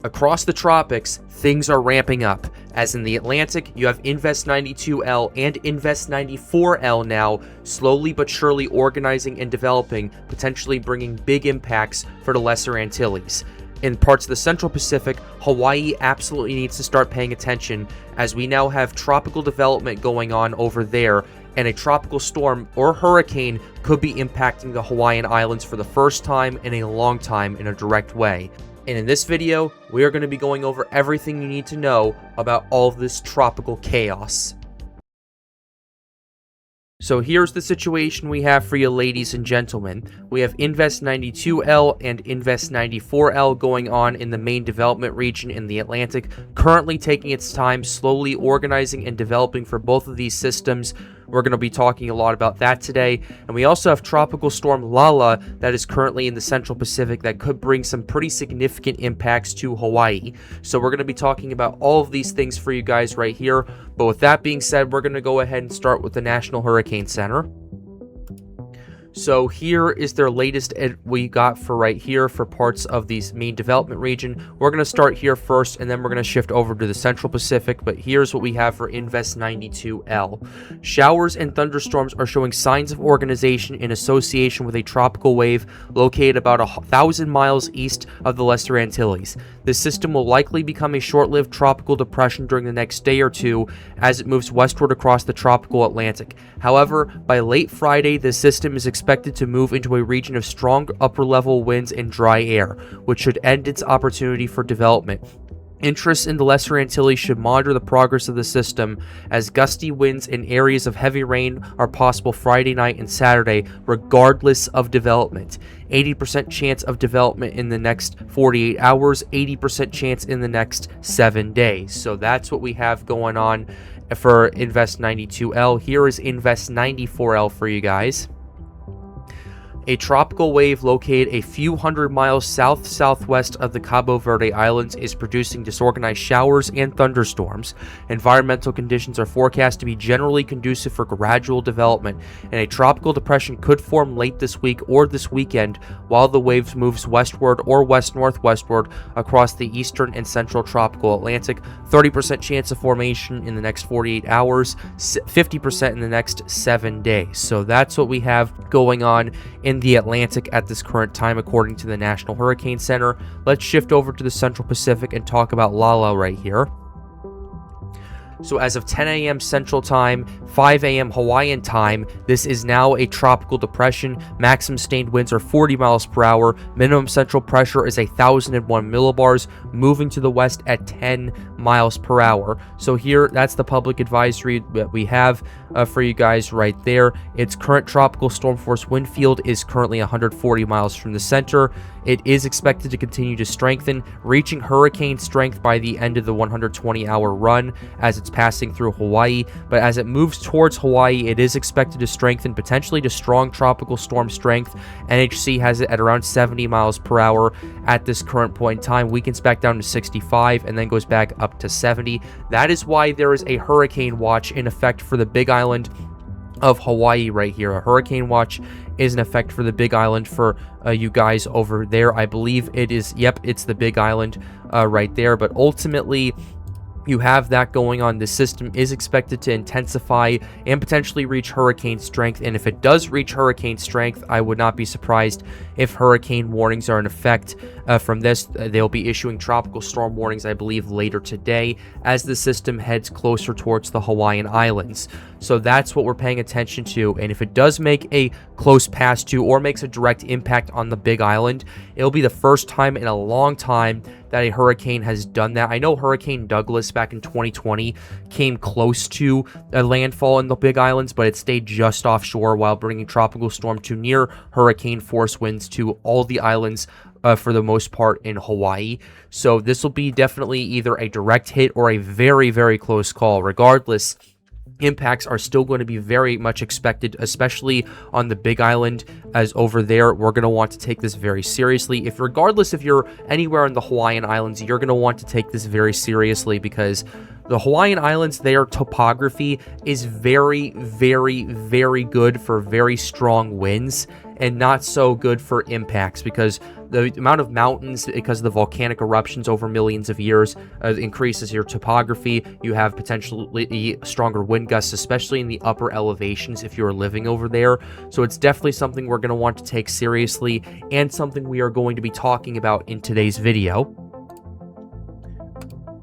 Across the tropics, things are ramping up. As in the Atlantic, you have Invest 92L and Invest 94L now, slowly but surely organizing and developing, potentially bringing big impacts for the Lesser Antilles. In parts of the Central Pacific, Hawaii absolutely needs to start paying attention, as we now have tropical development going on over there, and a tropical storm or hurricane could be impacting the Hawaiian Islands for the first time in a long time in a direct way. And in this video, we are going to be going over everything you need to know about all of this tropical chaos. So here's the situation we have for you, ladies and gentlemen. We have Invest 92L and Invest 94L going on in the main development region in the Atlantic, currently taking its time, slowly organizing and developing for both of these systems. We're going to be talking a lot about that today. And we also have Tropical Storm Lala that is currently in the Central Pacific that could bring some pretty significant impacts to Hawaii. So we're going to be talking about all of these things for you guys right here. But with that being said, we're going to go ahead and start with the National Hurricane Center. So here is their latest we got for right here for parts of these main development region. We're going to start here first, and then we're going to shift over to the Central Pacific. But here's what we have for Invest 92L. Showers and thunderstorms are showing signs of organization in association with a tropical wave located about 1,000 miles east of the Lesser Antilles. This system will likely become a short-lived tropical depression during the next day or two as it moves westward across the tropical Atlantic. However, by late Friday, the system is expected to move into a region of strong upper-level winds and dry air, which should end its opportunity for development. Interests in the Lesser Antilles should monitor the progress of the system, as gusty winds and areas of heavy rain are possible Friday night and Saturday, regardless of development. 80% chance of development in the next 48 hours, 80% chance in the next 7 days. So that's what we have going on for Invest 92L. Here is Invest 94L for you guys. A tropical wave located a few hundred miles south-southwest of the Cabo Verde Islands is producing disorganized showers and thunderstorms. Environmental conditions are forecast to be generally conducive for gradual development, and a tropical depression could form late this week or this weekend while the wave moves westward or west-northwestward across the eastern and central tropical Atlantic. 30% chance of formation in the next 48 hours, 50% in the next 7 days. So that's what we have going on in the Atlantic at this current time, according to the National Hurricane Center. Let's shift over to the Central Pacific and talk about Lala right here. So as of 10 a.m. Central Time, 5 a.m. Hawaiian Time, this is now a tropical depression. Maximum sustained winds are 40 miles per hour. Minimum central pressure is 1,001 millibars, moving to the west at 10 miles per hour. So here, that's the public advisory that we have for you guys right there. Its current tropical storm force wind field is currently 140 miles from the center. It is expected to continue to strengthen, reaching hurricane strength by the end of the 120-hour run as it's passing through Hawaii. But as it moves towards Hawaii, it is expected to strengthen potentially to strong tropical storm strength. NHC has it at around 70 miles per hour at this current point in time. Weakens back down to 65 and then goes back up to 70. That is why there is a hurricane watch in effect for the Big Island of Hawaii right here. A hurricane watch is in effect for the Big Island for you guys over there. I believe it is, yep, it's the Big Island right there. But ultimately, you have that going on. The system is expected to intensify and potentially reach hurricane strength. And if it does reach hurricane strength, I would not be surprised if hurricane warnings are in effect from this. They'll be issuing tropical storm warnings, I believe, later today as the system heads closer towards the Hawaiian Islands. So that's what we're paying attention to. And if it does make a close pass to or makes a direct impact on the Big Island, it'll be the first time in a long time that a hurricane has done that. I know Hurricane Douglas back in 2020 came close to a landfall in the Big Islands, but it stayed just offshore while bringing tropical storm to near hurricane force winds to all the islands for the most part in Hawaii. So this will be definitely either a direct hit or a very, very close call. Regardless, impacts are still going to be very much expected, especially on the Big Island, as over there we're going to want to take this very seriously. Regardless if you're anywhere in the Hawaiian Islands, you're going to want to take this very seriously, because The Hawaiian Islands, their topography is very, very, very good for very strong winds and not so good for impacts, because the amount of mountains, because of the volcanic eruptions over millions of years, increases your topography. You have potentially stronger wind gusts, especially in the upper elevations if you're living over there. So it's definitely something we're going to want to take seriously, and something we are going to be talking about in today's video.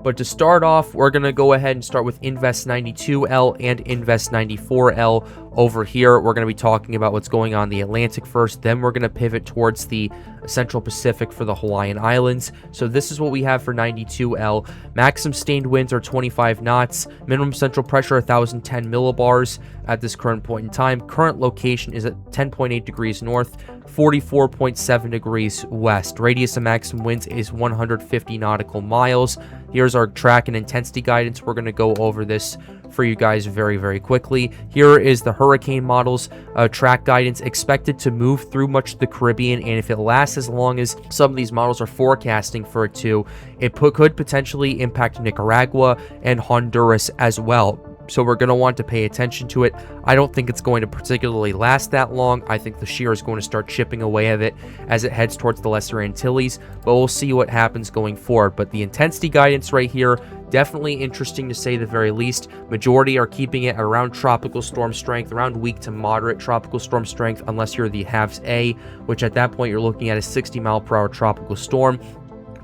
But to start off, we're going to go ahead and start with Invest 92L and Invest 94L. Over here, we're going to be talking about what's going on in the Atlantic first. Then we're going to pivot towards the Central Pacific for the Hawaiian Islands. So this is what we have for 92L. Maximum sustained winds are 25 knots. Minimum central pressure 1,010 millibars at this current point in time. Current location is at 10.8 degrees north, 44.7 degrees west. Radius of maximum winds is 150 nautical miles. Here's our track and intensity guidance. We're going to go over this for you guys very, very quickly. Here is the hurricane models. Track guidance expected to move through much of the Caribbean, and if it lasts as long as some of these models are forecasting for it to, it could potentially impact Nicaragua and Honduras as well. So we're going to want to pay attention to it. I don't think it's going to particularly last that long. I think the shear is going to start chipping away at it as it heads towards the Lesser Antilles, but we'll see what happens going forward. But the intensity guidance right here, definitely interesting to say the very least. Majority are keeping it around tropical storm strength, around weak to moderate tropical storm strength, unless you're the HAVS A, which at that point you're looking at a 60-mile-per-hour tropical storm.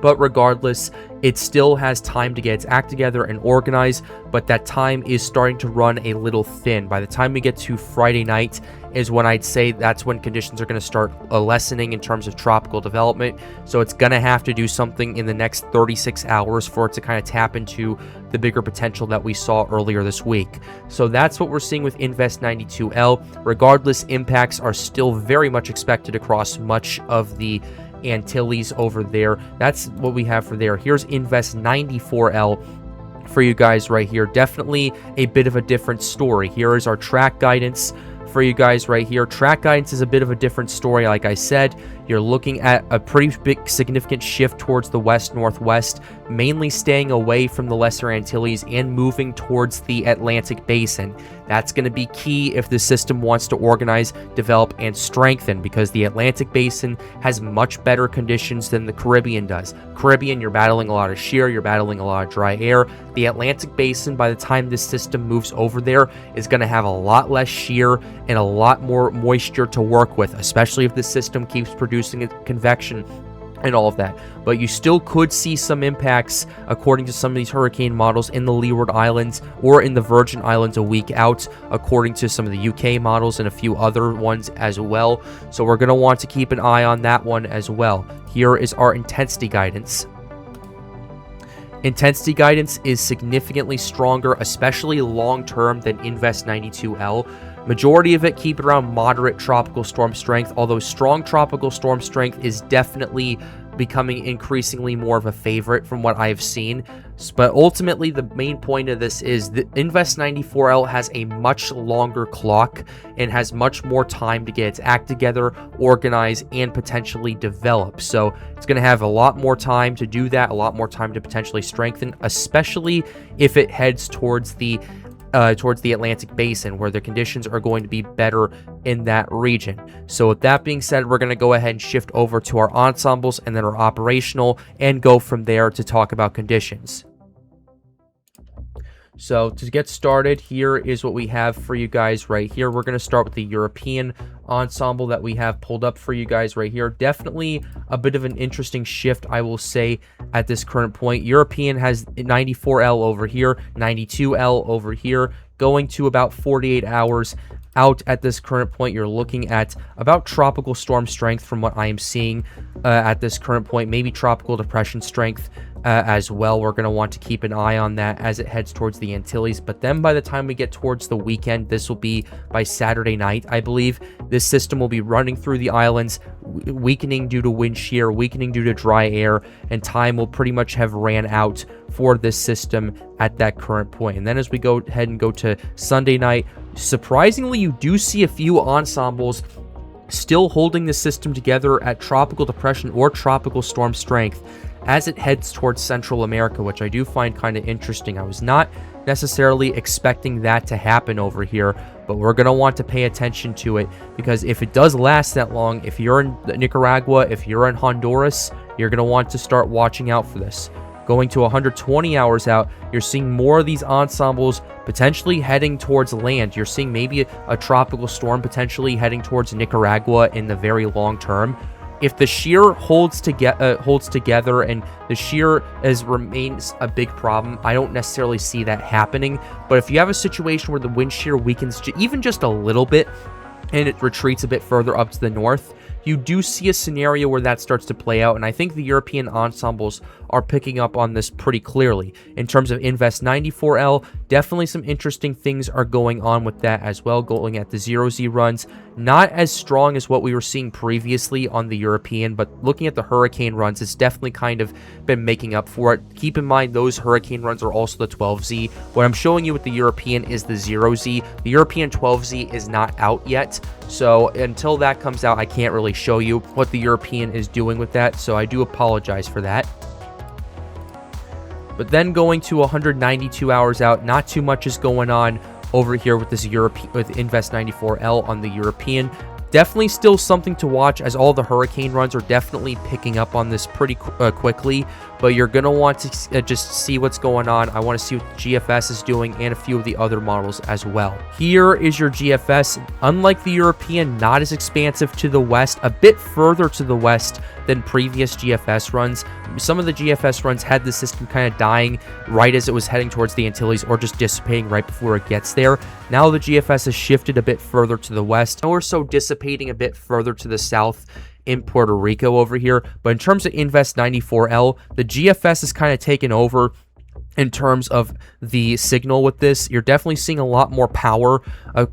But regardless, it still has time to get its act together and organize, but that time is starting to run a little thin. By the time we get to Friday night is when I'd say that's when conditions are going to start lessening in terms of tropical development. So it's going to have to do something in the next 36 hours for it to kind of tap into the bigger potential that we saw earlier this week. So that's what we're seeing with Invest 92L. Regardless, impacts are still very much expected across much of the Antilles over there. That's what we have for there. Here's Invest 94L for you guys right here. Definitely a bit of a different story. Here is our track guidance for you guys right here. Track guidance is a bit of a different story. Like I said, you're looking at a pretty big significant shift towards the west-northwest, mainly staying away from the Lesser Antilles and moving towards the Atlantic Basin. That's going to be key if the system wants to organize, develop, and strengthen, because the Atlantic Basin has much better conditions than the Caribbean does. Caribbean, you're battling a lot of shear, you're battling a lot of dry air. The Atlantic Basin, by the time this system moves over there, is going to have a lot less shear and a lot more moisture to work with, especially if the system keeps producing convection and all of that. But you still could see some impacts, according to some of these hurricane models, in the Leeward Islands or in the Virgin Islands a week out, according to some of the UK models and a few other ones as well. So we're going to want to keep an eye on that one as well. Here is our intensity guidance. Intensity guidance is significantly stronger, especially long-term, than Invest 92L. Majority of it keep it around moderate tropical storm strength, although strong tropical storm strength is definitely becoming increasingly more of a favorite from what I've seen. But ultimately, the main point of this is that Invest 94L has a much longer clock and has much more time to get its act together, organize, and potentially develop. So it's going to have a lot more time to do that, a lot more time to potentially strengthen, especially if it heads towards the Atlantic Basin, where the conditions are going to be better in that region. So with that being said, we're going to go ahead and shift over to our ensembles and then our operational, and go from there to talk about conditions. So to get started, here is what we have for you guys right here. We're going to start with the European ensemble that we have pulled up for you guys right here. Definitely a bit of an interesting shift, I will say, at this current point. European has 94L over here, 92L over here, going to about 48 hours out at this current point. You're looking at about tropical storm strength from what I am seeing at this current point, maybe tropical depression strength as well. We're going to want to keep an eye on that as it heads towards the Antilles. But then by the time we get towards the weekend, this will be by Saturday night, I believe, this system will be running through the islands, weakening due to wind shear, weakening due to dry air, and time will pretty much have ran out for this system at that current point. And then as we go ahead and go to Sunday night, surprisingly, you do see a few ensembles still holding the system together at tropical depression or tropical storm strength as it heads towards Central America, which I do find kind of interesting. I was not necessarily expecting that to happen over here, but we're going to want to pay attention to it, because if it does last that long, if you're in Nicaragua, if you're in Honduras, you're going to want to start watching out for this. Going to 120 hours out, you're seeing more of these ensembles potentially heading towards land. You're seeing maybe a tropical storm potentially heading towards Nicaragua in the very long term. If the shear holds together and the shear remains a big problem, I don't necessarily see that happening. But if you have a situation where the wind shear weakens even just a little bit and it retreats a bit further up to the north, you do see a scenario where that starts to play out, and I think the European ensembles are picking up on this pretty clearly. In terms of Invest 94L, definitely some interesting things are going on with that as well, going at the 0Z runs. Not as strong as what we were seeing previously on the European, but looking at the Hurricane runs, it's definitely kind of been making up for it. Keep in mind, those Hurricane runs are also the 12Z. What I'm showing you with the European is the 0Z. The European 12Z is not out yet, so until that comes out, I can't really show you what the European is doing with that, so I do apologize for that. But then going to 192 hours out, not too much is going on over here with this with Invest 94L on the European. Definitely still something to watch, as all the Hurricane runs are definitely picking up on this pretty quickly, but you're going to want to just see what's going on. I want to see what the GFS is doing and a few of the other models as well. Here is your GFS. Unlike the European, not as expansive to the west, a bit further to the west than previous GFS runs. Some of the GFS runs had the system kind of dying right as it was heading towards the Antilles, or just dissipating right before it gets there. Now the GFS has shifted a bit further to the west, or so dissipating a bit further to the south in Puerto Rico over here. But in terms of Invest 94L, the GFS is kind of taken over in terms of the signal with this. You're definitely seeing a lot more power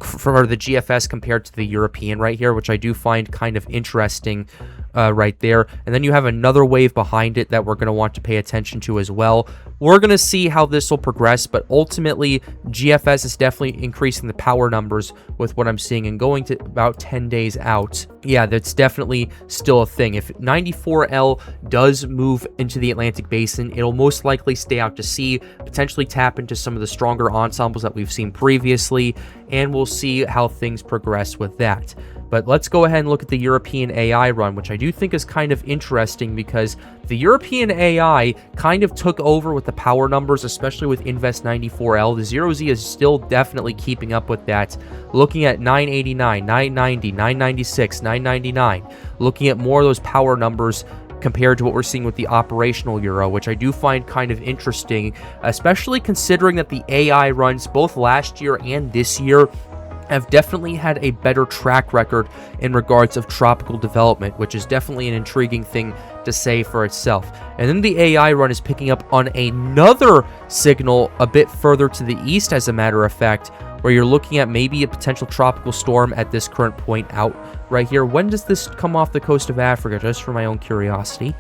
from the GFS compared to the European right here, which I do find kind of interesting right there. And then you have another wave behind it that we're going to want to pay attention to as well. We're going to see how this will progress, but ultimately GFS is definitely increasing the power numbers with what I'm seeing, and going to about 10 days out. Yeah, that's definitely still a thing. If 94L does move into the Atlantic Basin, it'll most likely stay out to sea, potentially tap into some of the stronger ensembles that we've seen previously, and we'll see how things progress with that. But let's go ahead and look at the European AI run, which I do think is kind of interesting, because the European AI kind of took over with the power numbers, especially with Invest 94L. The 0Z is still definitely keeping up with that. Looking at 989, 990, 996, 999. Looking at more of those power numbers compared to what we're seeing with the operational Euro, which I do find kind of interesting, especially considering that the AI runs both last year and this year have definitely had a better track record in regards of tropical development, which is definitely an intriguing thing to say for itself. And then the AI run is picking up on another signal a bit further to the east, as a matter of fact, where you're looking at maybe a potential tropical storm at this current point out right here. When does this come off the coast of Africa, just for my own curiosity?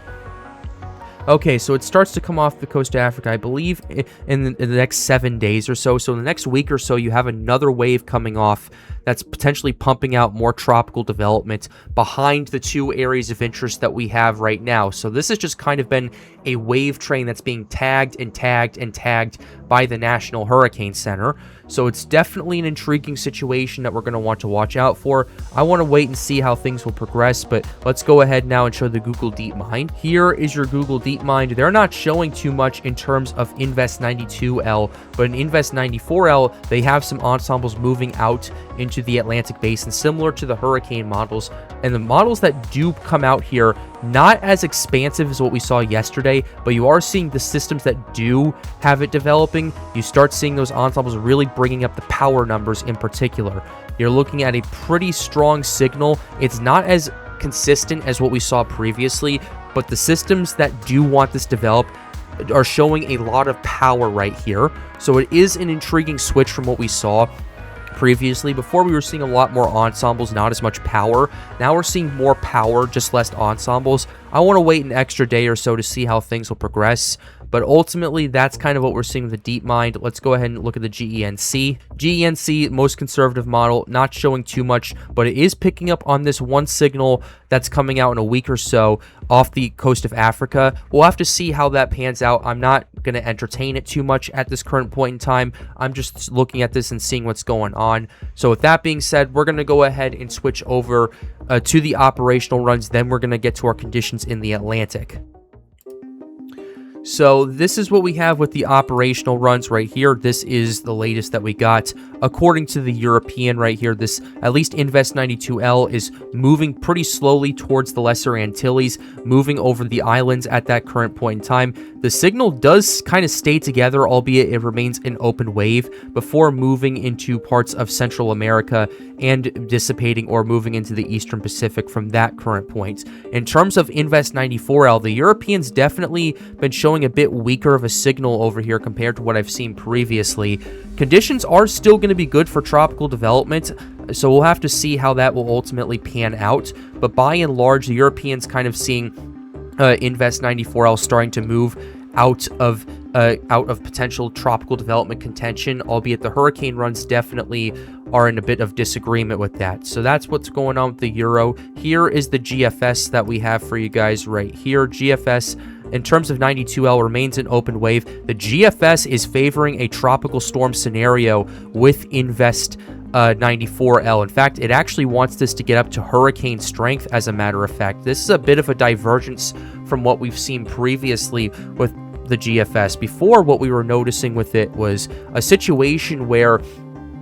Okay, so it starts to come off the coast of Africa, I believe, in the next 7 days or so. So in the next week or so, you have another wave coming off that's potentially pumping out more tropical development behind the two areas of interest that we have right now. So this has just kind of been a wave train that's being tagged and tagged and tagged by the National Hurricane Center. So it's definitely an intriguing situation that we're going to want to watch out for. I want to wait and see how things will progress, but let's go ahead now and show the Google DeepMind. Here is your Google DeepMind. They're not showing too much in terms of Invest 92L, but in Invest 94L, they have some ensembles moving out into the Atlantic Basin, similar to the Hurricane models. And the models that do come out here, not as expansive as what we saw yesterday, but you are seeing the systems that do have it developing. You start seeing those ensembles really bringing up the power numbers in particular. You're looking at a pretty strong signal. It's not as consistent as what we saw previously, but the systems that do want this developed are showing a lot of power right here. So it is an intriguing switch from what we saw previously. Before, we were seeing a lot more ensembles, not as much power. Now we're seeing more power, just less ensembles. I want to wait an extra day or so to see how things will progress, but ultimately that's kind of what we're seeing with the deep mind. Let's go ahead and look at the GENC. GENC, most conservative model, not showing too much, but it is picking up on this one signal that's coming out in a week or so off the coast of Africa. We'll have to see how that pans out. I'm not going to entertain it too much at this current point in time. I'm just looking at this and seeing what's going on. So with that being said, we're going to go ahead and switch over to the operational runs. Then we're going to get to our conditions in the Atlantic. So this is what we have with the operational runs right here. This is the latest that we got. According to the European right here, this, at least Invest 92L, is moving pretty slowly towards the Lesser Antilles, moving over the islands at that current point in time. The signal does kind of stay together, albeit it remains an open wave, before moving into parts of Central America and dissipating or moving into the Eastern Pacific from that current point. In terms of Invest 94L, the Europeans definitely been showing a bit weaker of a signal over here compared to what I've seen previously. Conditions are still going to be good for tropical development, so we'll have to see how that will ultimately pan out. But by and large, the Europeans kind of seeing Invest 94L starting to move out of potential tropical development contention, albeit the hurricane runs definitely are in a bit of disagreement with that. So that's what's going on with the Euro. Here is the GFS that we have for you guys right here. GFS, in terms of 92L, remains an open wave. The GFS is favoring a tropical storm scenario with Invest 94L. In fact, it actually wants this to get up to hurricane strength, as a matter of fact. This is a bit of a divergence from what we've seen previously with the GFS. Before, what we were noticing with it was a situation where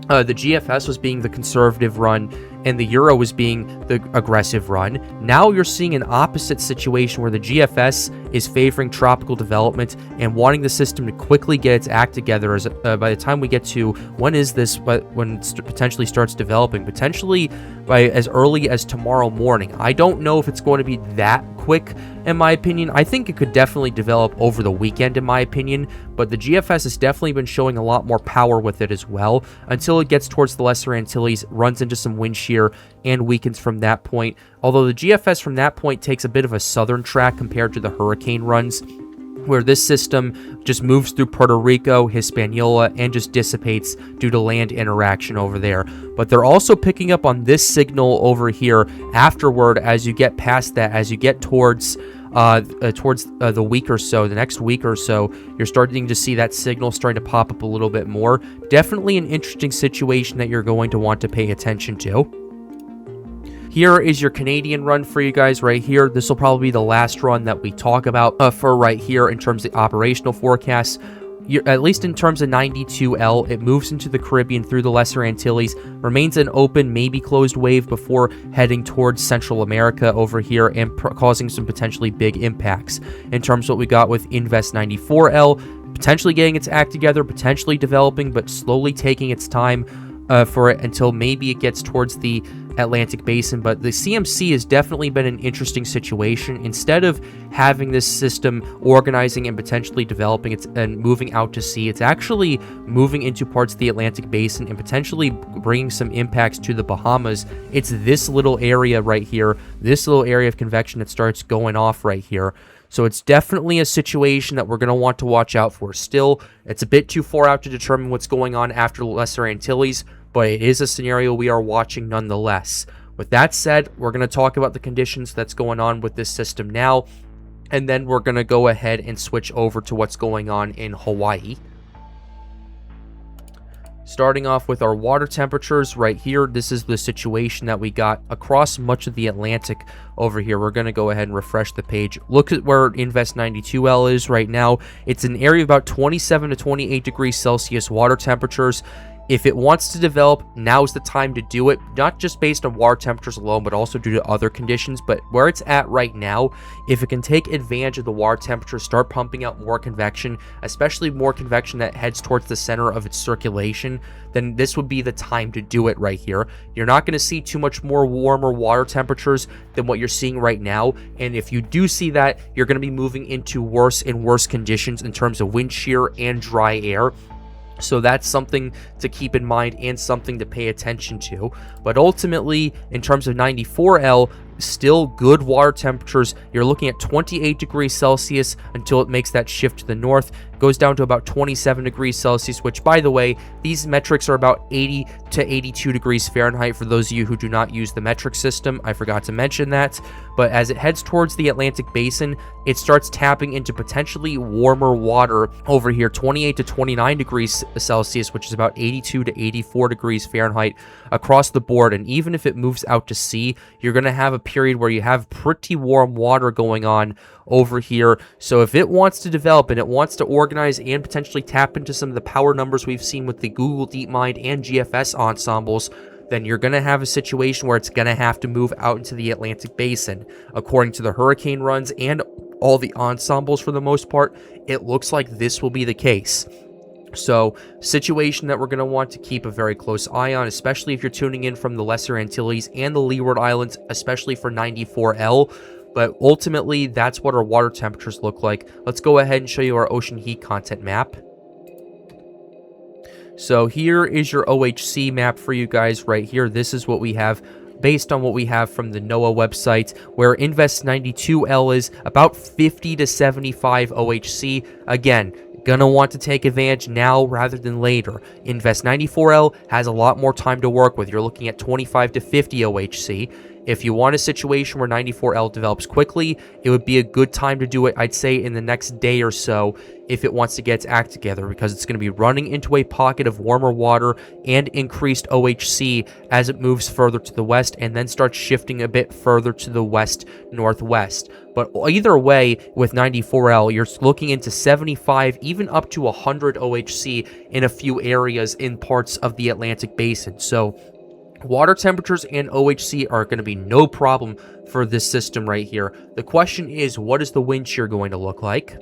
the GFS was being the conservative run and the Euro was being the aggressive run. Now you're seeing an opposite situation where the GFS is favoring tropical development and wanting the system to quickly get its act together. As by the time we get to when is this, when it potentially starts developing, potentially by as early as tomorrow morning. I don't know if it's going to be that quick, in my opinion. I think it could definitely develop over the weekend, in my opinion, but the GFS has definitely been showing a lot more power with it as well until it gets towards the Lesser Antilles, runs into some wind shear, and weakens from that point. Although the GFS from that point takes a bit of a southern track compared to the hurricane runs, where this system just moves through Puerto Rico, Hispaniola, and just dissipates due to land interaction over there. But they're also picking up on this signal over here afterward as you get past that, as you get towards the week or so, the next week or so, you're starting to see that signal starting to pop up a little bit more. Definitely an interesting situation that you're going to want to pay attention to. Here is your Canadian run for you guys right here. This will probably be the last run that we talk about for right here in terms of the operational forecasts. At least in terms of 92L, it moves into the Caribbean through the Lesser Antilles, remains an open, maybe closed wave before heading towards Central America over here and causing some potentially big impacts. In terms of what we got with Invest 94L, potentially getting its act together, potentially developing, but slowly taking its time for it until maybe it gets towards the Atlantic Basin. But the CMC has definitely been an interesting situation. Instead of having this system organizing and potentially developing it and moving out to sea, it's actually moving into parts of the Atlantic Basin and potentially bringing some impacts to the Bahamas. It's this little area right here, this little area of convection that starts going off right here. So it's definitely a situation that we're going to want to watch out for. Still, it's a bit too far out to determine what's going on after the Lesser Antilles, but it is a scenario we are watching nonetheless. With that said, we're going to talk about the conditions that's going on with this system now, and then we're going to go ahead and switch over to what's going on in Hawaii. Starting off with our water temperatures right here, this is the situation that we got across much of the Atlantic over here. We're going to go ahead and refresh the page. Look at where Invest 92L is right now. It's an area of about 27 to 28 degrees Celsius water temperatures. If it wants to develop, now's the time to do it, not just based on water temperatures alone, but also due to other conditions. But where it's at right now, if it can take advantage of the water temperature, start pumping out more convection, especially more convection that heads towards the center of its circulation, then this would be the time to do it right here. You're not going to see too much more warmer water temperatures than what you're seeing right now. And if you do see that, you're going to be moving into worse and worse conditions in terms of wind shear and dry air. So that's something to keep in mind and something to pay attention to. But ultimately, in terms of 94L, still good water temperatures. You're looking at 28 degrees Celsius until it makes that shift to the north. Goes down to about 27 degrees Celsius, which, by the way, these metrics are about 80 to 82 degrees Fahrenheit for those of you who do not use the metric system. I forgot to mention that. But as it heads towards the Atlantic Basin, it starts tapping into potentially warmer water over here, 28 to 29 degrees Celsius, which is about 82 to 84 degrees Fahrenheit across the board. And even if it moves out to sea, you're going to have a period where you have pretty warm water going on over here. So if it wants to develop and it wants to organize and potentially tap into some of the power numbers we've seen with the Google DeepMind and GFS ensembles, then you're going to have a situation where it's going to have to move out into the Atlantic Basin. According to the hurricane runs and all the ensembles for the most part, it looks like this will be the case. So, situation that we're going to want to keep a very close eye on, especially if you're tuning in from the Lesser Antilles and the Leeward Islands, especially for 94L. But ultimately, that's what our water temperatures look like. Let's go ahead and show you our ocean heat content map. So here is your OHC map for you guys right here. This is what we have based on what we have from the NOAA website, where Invest 92L is about 50 to 75 OHC. Again, gonna want to take advantage now rather than later. Invest 94L has a lot more time to work with. You're looking at 25 to 50 OHC. If you want a situation where 94L develops quickly, it would be a good time to do it, I'd say, in the next day or so if it wants to get its act together, because it's going to be running into a pocket of warmer water and increased OHC as it moves further to the west and then starts shifting a bit further to the west-northwest. But either way, with 94L, you're looking into 75, even up to 100 OHC in a few areas in parts of the Atlantic Basin. So water temperatures and OHC are going to be no problem for this system right here. The question is, what is the wind shear going to look like?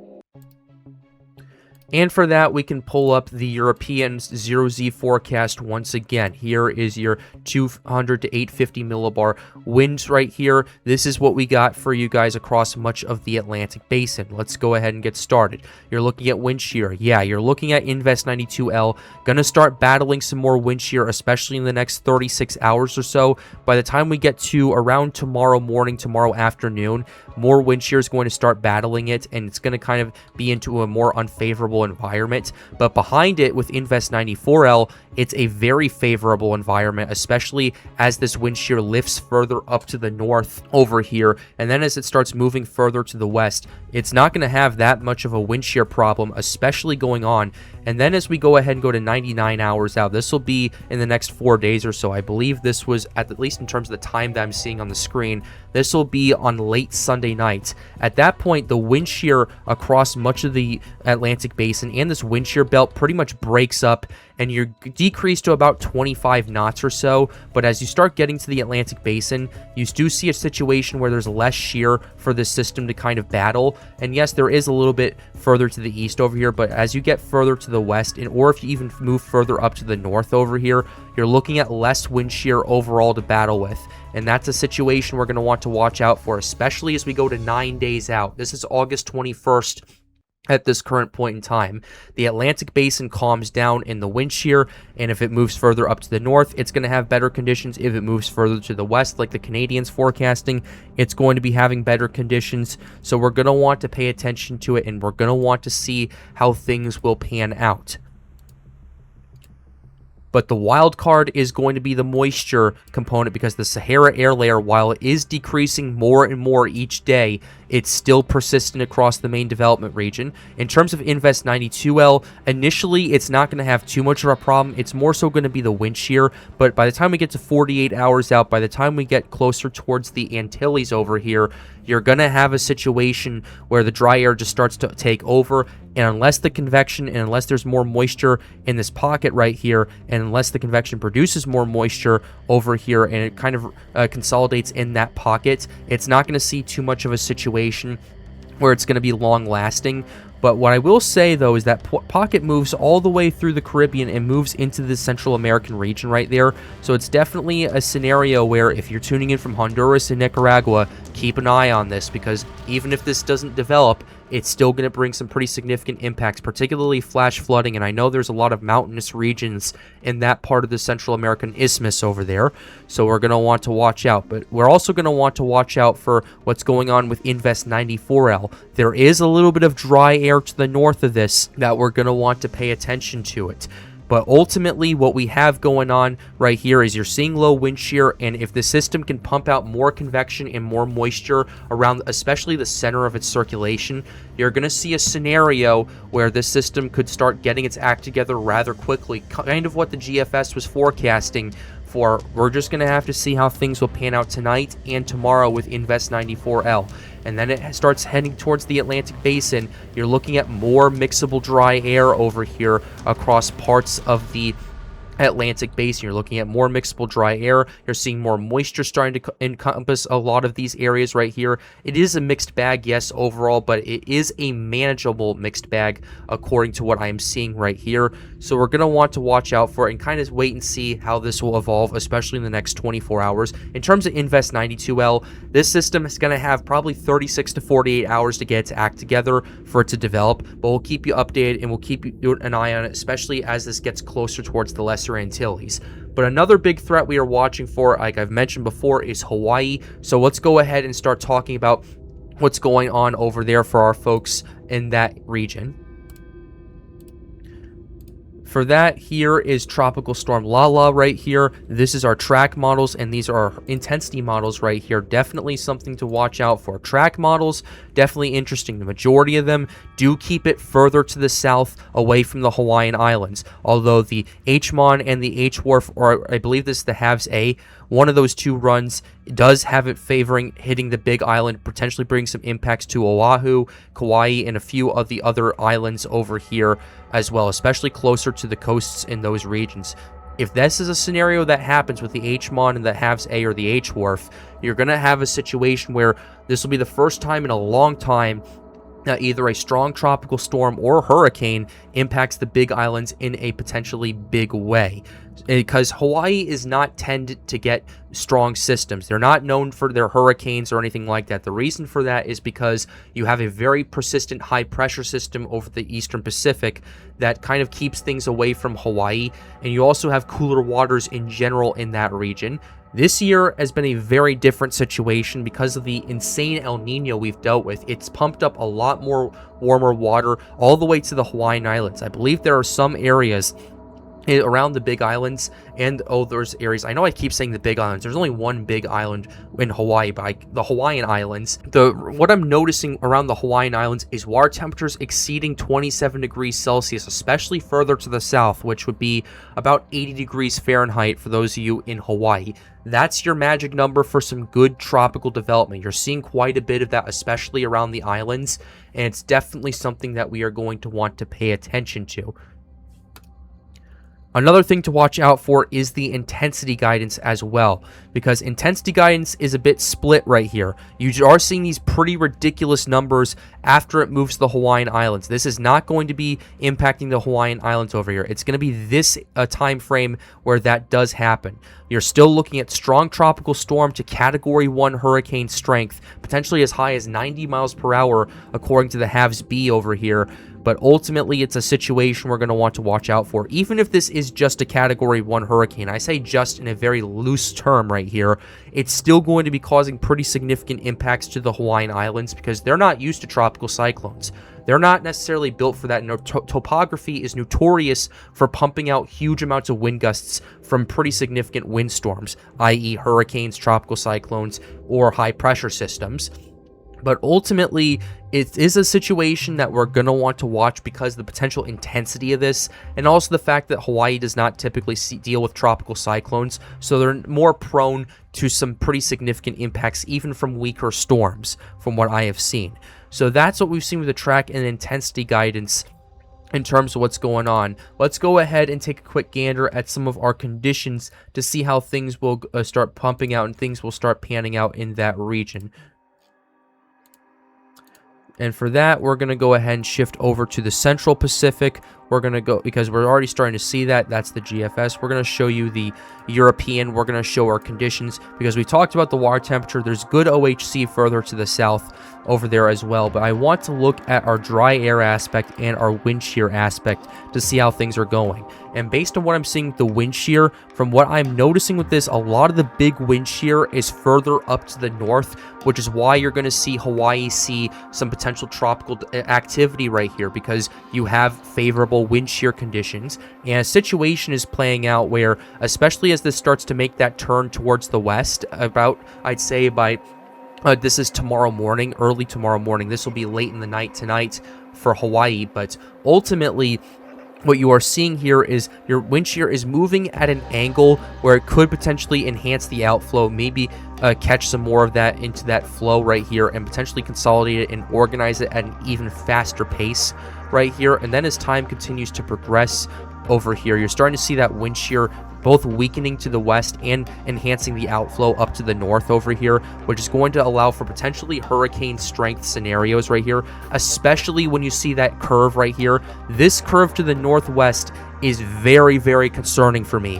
And for that, we can pull up the European 0Z forecast once again. Here is your 200 to 850 millibar winds right here. This is what we got for you guys across much of the Atlantic Basin. Let's go ahead and get started. You're looking at wind shear. Yeah, you're looking at Invest 92L. Gonna start battling some more wind shear, especially in the next 36 hours or so. By the time we get to around tomorrow morning, tomorrow afternoon, more wind shear is going to start battling it, and it's going to kind of be into a more unfavorable environment. But behind it, with Invest 94L, it's a very favorable environment, especially as this wind shear lifts further up to the north over here. And then as it starts moving further to the west, it's not going to have that much of a wind shear problem, especially going on. And then as we go ahead and go to 99 hours out, this will be in the next 4 days or so. I believe this was, at least in terms of the time that I'm seeing on the screen, this will be on late Sunday night. At that point, the wind shear across much of the Atlantic Basin and this wind shear belt pretty much breaks up, and you're decreased to about 25 knots or so. But as you start getting to the Atlantic Basin, you do see a situation where there's less shear for this system to kind of battle. And yes, there is a little bit further to the east over here, but as you get further to the west, or if you even move further up to the north over here, you're looking at less wind shear overall to battle with. And that's a situation we're going to want to watch out for, especially as we go to 9 days out. This is August 21st. At this current point in time, the Atlantic Basin calms down in the wind shear, and if it moves further up to the north, it's going to have better conditions. If it moves further to the west, like the Canadians forecasting, it's going to be having better conditions. So we're going to want to pay attention to it, and we're going to want to see how things will pan out. But the wild card is going to be the moisture component, because the Sahara air layer, while it is decreasing more and more each day, it's still persistent across the main development region. In terms of Invest 92L, initially it's not going to have too much of a problem. It's more so going to be the wind shear. But by the time we get to 48 hours out, by the time we get closer towards the Antilles over here, you're going to have a situation where the dry air just starts to take over. And unless the convection, and unless there's more moisture in this pocket right here, and unless the convection produces more moisture over here and it kind of consolidates in that pocket, it's not going to see too much of a situation where it's going to be long lasting. But what I will say, though, is that pocket moves all the way through the Caribbean and moves into the Central American region right there. So it's definitely a scenario where if you're tuning in from Honduras and Nicaragua, keep an eye on this, because even if this doesn't develop, it's still going to bring some pretty significant impacts, particularly flash flooding. And I know there's a lot of mountainous regions in that part of the Central American Isthmus over there, so we're going to want to watch out. But we're also going to want to watch out for what's going on with Invest 94L. There is a little bit of dry air to the north of this that we're going to want to pay attention to it. But ultimately, what we have going on right here is you're seeing low wind shear, and if the system can pump out more convection and more moisture around, especially the center of its circulation, you're going to see a scenario where this system could start getting its act together rather quickly, kind of what the GFS was forecasting for. We're just going to have to see how things will pan out tonight and tomorrow with Invest 94L. And then it starts heading towards the Atlantic Basin. You're looking at more mixable dry air over here across parts of the Atlantic Basin. You're looking at more mixable dry air. You're seeing more moisture starting to encompass a lot of these areas right here. It is a mixed bag, yes, overall, but it is a manageable mixed bag according to what I am seeing right here. So we're going to want to watch out for it and kind of wait and see how this will evolve, especially in the next 24 hours. In terms of Invest 92L, this system is going to have probably 36 to 48 hours to get its act together for it to develop, but we'll keep you updated and we'll keep an eye on it, especially as this gets closer towards the Lesser Antilles. But another big threat we are watching for, like I've mentioned before, is Hawaii. So let's go ahead and start talking about what's going on over there for our folks in that region. For that, here is Tropical Storm Lala right here. This is our track models, and these are our intensity models right here. Definitely something to watch out for. Track models, definitely interesting. The majority of them do keep it further to the south, away from the Hawaiian Islands. Although the HMON and the H-Wharf, or I believe this is the Halves A, one of those two runs does have it favoring hitting the Big Island, potentially bringing some impacts to Oahu, Kauai, and a few of the other islands over here as well, especially closer to the coasts in those regions. If this is a scenario that happens with the HMON and the Halves A or the H-Wharf, you're going to have a situation where this will be the first time in a long time that either a strong tropical storm or hurricane impacts the Big Islands in a potentially big way. Because Hawaii is not tended to get strong systems. They're not known for their hurricanes or anything like that. The reason for that is because you have a very persistent high pressure system over the Eastern Pacific that kind of keeps things away from Hawaii, and you also have cooler waters in general in that region. This year has been a very different situation because of the insane El Nino we've dealt with. It's pumped up a lot more warmer water all the way to the Hawaiian Islands. I believe there are some areas around the Big Islands, and there's areas, I know I keep saying the Big Islands, there's only one big island in Hawaii, but the Hawaiian Islands. What I'm noticing around the Hawaiian Islands is water temperatures exceeding 27 degrees Celsius, especially further to the south, which would be about 80 degrees Fahrenheit for those of you in Hawaii. That's your magic number for some good tropical development. You're seeing quite a bit of that, especially around the islands, and it's definitely something that we are going to want to pay attention to. Another thing to watch out for is the intensity guidance as well, because intensity guidance is a bit split right here. You are seeing these pretty ridiculous numbers after it moves to the Hawaiian Islands. This is not going to be impacting the Hawaiian Islands over here. It's going to be this time frame where that does happen. You're still looking at strong tropical storm to Category 1 hurricane strength, potentially as high as 90 miles per hour according to the Halves B over here. But ultimately, it's a situation we're going to want to watch out for. Even if this is just a Category 1 hurricane, I say just in a very loose term right here, it's still going to be causing pretty significant impacts to the Hawaiian Islands because they're not used to tropical cyclones. They're not necessarily built for that. Topography is notorious for pumping out huge amounts of wind gusts from pretty significant windstorms, i.e. hurricanes, tropical cyclones, or high pressure systems. But ultimately, it is a situation that we're going to want to watch because of the potential intensity of this, and also the fact that Hawaii does not typically deal with tropical cyclones, so they're more prone to some pretty significant impacts, even from weaker storms, from what I have seen. So that's what we've seen with the track and intensity guidance in terms of what's going on. Let's go ahead and take a quick gander at some of our conditions to see how things will start pumping out and things will start panning out in that region. And for that, we're going to go ahead and shift over to the Central Pacific, we're going to go, because we're already starting to see that. That's the GFS. We're going to show you the European. We're going to show our conditions, because we talked about the water temperature. There's good OHC further to the south over there as well, but I want to look at our dry air aspect and our wind shear aspect to see how things are going. And based on what I'm seeing with the wind shear, from what I'm noticing with this, a lot of the big wind shear is further up to the north, which is why you're going to see Hawaii see some potential tropical activity right here, because you have favorable wind shear conditions. And a situation is playing out where, especially as this starts to make that turn towards the west, about, I'd say by this is tomorrow morning, early tomorrow morning. This will be late in the night tonight for Hawaii, but ultimately what you are seeing here is your wind shear is moving at an angle where it could potentially enhance the outflow, maybe catch some more of that into that flow right here, and potentially consolidate it and organize it at an even faster pace right here. And then as time continues to progress over here, you're starting to see that wind shear both weakening to the west and enhancing the outflow up to the north over here, which is going to allow for potentially hurricane strength scenarios right here, especially when you see that curve right here. This curve to the northwest is very, very concerning for me,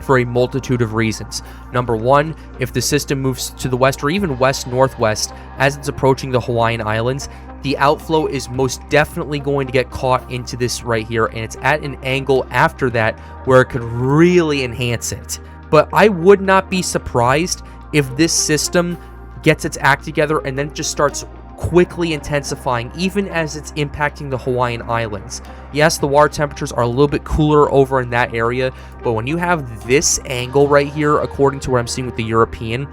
for a multitude of reasons. Number one, if the system moves to the west or even west-northwest as it's approaching the Hawaiian Islands, the outflow is most definitely going to get caught into this right here, and it's at an angle after that where it could really enhance it. But I would not be surprised if this system gets its act together and then just starts quickly intensifying, even as it's impacting the Hawaiian Islands. Yes, the water temperatures are a little bit cooler over in that area, but when you have this angle right here, according to what I'm seeing with the European,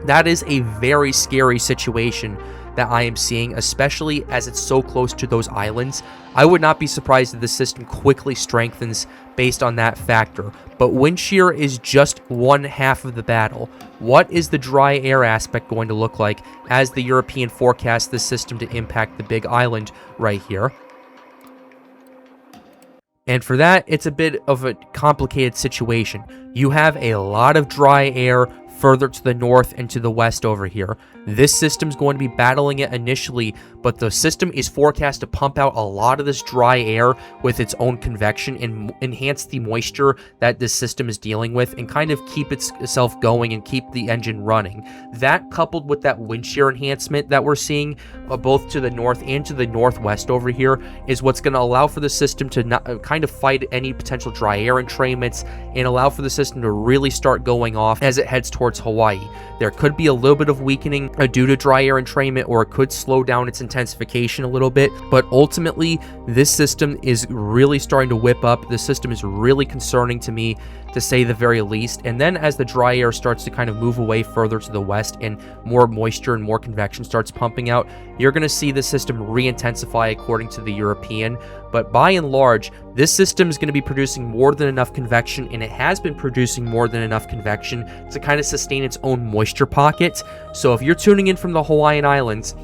that is a very scary situation that I am seeing, especially as it's so close to those islands. I would not be surprised if the system quickly strengthens based on that factor. But wind shear is just one half of the battle. What is the dry air aspect going to look like as the European forecasts this system to impact the big island right here? And for that, it's a bit of a complicated situation. You have a lot of dry air further to the north and to the west over here. This system's going to be battling it initially, but the system is forecast to pump out a lot of this dry air with its own convection and enhance the moisture that this system is dealing with and kind of keep itself going and keep the engine running. That, coupled with that wind shear enhancement that we're seeing both to the north and to the northwest over here, is what's going to allow for the system to not kind of fight any potential dry air entrainments and allow for the system to really start going off as it heads towards Hawaii. There could be a little bit of weakening due to dry air entrainment, or it could slow down its intensification a little bit, but ultimately this system is really starting to whip up. This system is really concerning to me, to say the very least. And then as the dry air starts to kind of move away further to the west and more moisture and more convection starts pumping out, you're going to see the system re-intensify according to the European. But by and large, this system is going to be producing more than enough convection, and it has been producing more than enough convection to kind of sustain its own moisture pocket. So if you're tuning in from the Hawaiian Islands,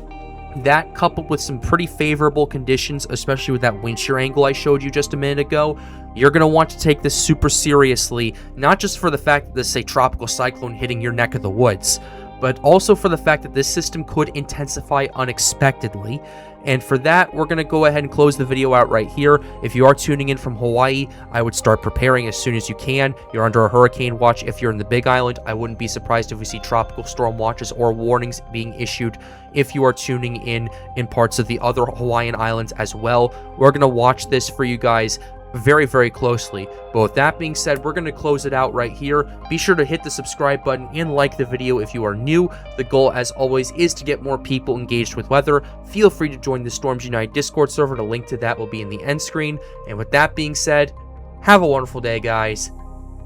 that coupled with some pretty favorable conditions, especially with that wind shear angle I showed you just a minute ago, you're going to want to take this super seriously, not just for the fact that this is a tropical cyclone hitting your neck of the woods, but also for the fact that this system could intensify unexpectedly. And for that, we're going to go ahead and close the video out right here. If you are tuning in from Hawaii, I would start preparing as soon as you can. You're under a hurricane watch. If you're in the Big Island, I wouldn't be surprised if we see tropical storm watches or warnings being issued. If you are tuning in parts of the other Hawaiian Islands as well, we're going to watch this for you guys very, very closely. But with that being said, we're going to close it out right here. Be sure to hit the subscribe button and like the video if you are new. The goal, as always, is to get more people engaged with weather. Feel free to join the Storms Unite Discord server. The link to that will be in the end screen. And with that being said, have a wonderful day, guys.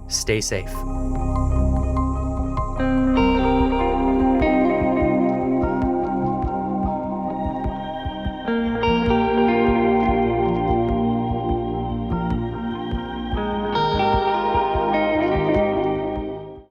Stay safe.